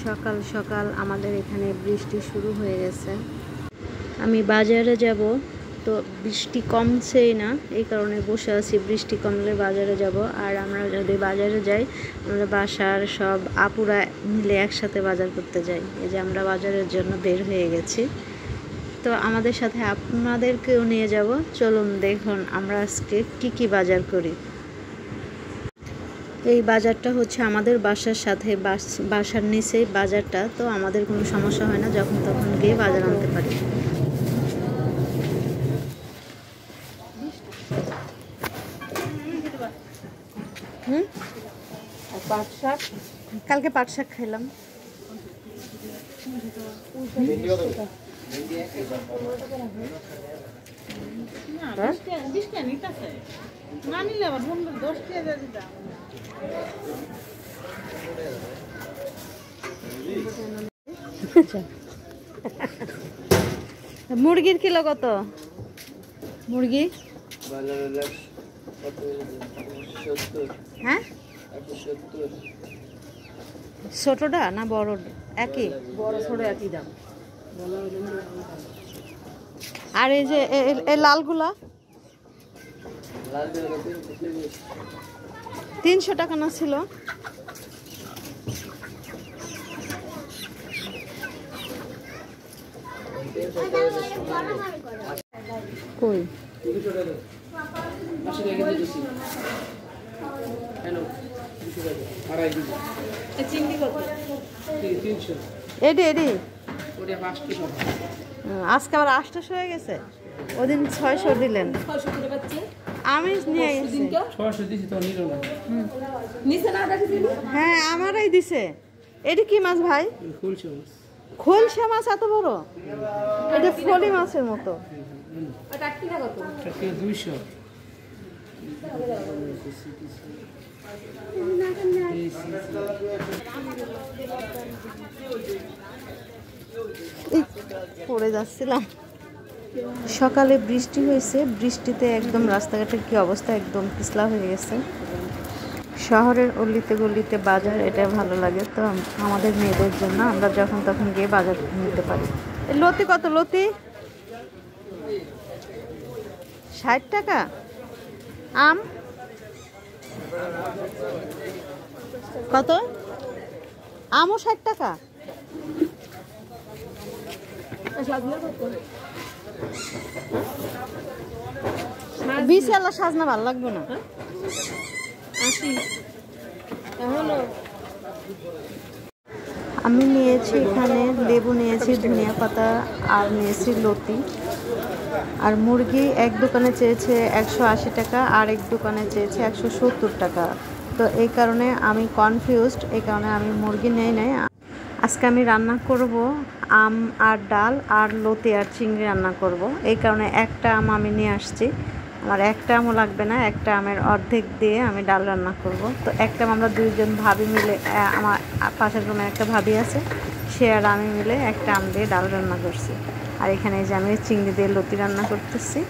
সকাল সকাল আমাদের এখানে বৃষ্টি শুরু হয়ে গেছে। আমি বাজারে যাব, তো বৃষ্টি কমছেই না, এই কারণে বসে আছি। বৃষ্টি কমলে বাজারে যাব। আর আমরা যদি বাজারে যাই, আমরা বাসার সব আপুরা মিলে একসাথে বাজার করতে যাই। এই যে আমরা বাজারের জন্য বের হয়ে গেছি, তো আমাদের সাথে আপনাদেরকেও নিয়ে যাব। চলুন দেখুন আমরা আজকে কি বাজার করি। এই বাজারটা হচ্ছে আমাদের বাসার সাথে, বাসার নিচেই বাজারটা, তো আমাদের কোনো সমস্যা হয় না, যখন তখন গিয়ে বাজার আনতে পারি। পাট শাক, কালকে পাট শাক খাইলাম। মুরগির কিলো কত? মুরগি হ্যাঁ, ছোটটা না বড়? একই, বড় ছোট একই দাম। আর এই যে এই লালগুলা 300 টাকা না ছিল? কই এডি এডি আজকে আবার 800 হয়ে গেছে। ওদিন 600 দিলেন, আমি নিয়ে গেছি। হ্যাঁ আমারই দিছে। এটি কি মাছ ভাই? খোলসা মাছ এত বড়? এটা ফলি মাছের মতো। পড়ে যাচ্ছিলাম। সকালে বৃষ্টি হয়েছে, বৃষ্টিতে একদম রাস্তাঘাটের কি অবস্থা, একদম পিছলা হয়ে গেছে। শহরের অলিতে গলিতে বাজার, এটা ভালো লাগে। তো আমাদের মেয়েদের জন্য আমরা যখন তখন গিয়ে বাজার নিতে পারি। লতি কত? লতি 60 টাকা। আম কত? আমও 60 টাকা। বিশালা সাজনা ভালো লাগবে না। আমি নিয়েছি এখানে লেবু নিয়েছি, ধনিয়া পাতা, আর নিয়েছি লতি। আর মুরগি এক দোকানে চেয়েছে 180 টাকা, আর এক দোকানে চেয়েছে 170 টাকা। তো এই কারণে আমি কনফিউজড, এই কারণে আমি মুরগি নেই নাই। আজকে আমি রান্না করব আম আর ডাল, আর লতি আর চিংড়ি রান্না করব। এই কারণে একটা আম আমি নিয়ে আসছি। আমার একটা আমও লাগবে না, একটা আমের অর্ধেক দিয়ে আমি ডাল রান্না করব। তো একটা আমরা দুইজন ভাবি মিলে, আমার পাশের রুমে একটা ভাবি আছে, সে আর আমি মিলে একটা আম দিয়ে ডাল রান্না করছি। আর এখানে যে আমি চিংড়ি দিয়ে লতি রান্না করতেছি।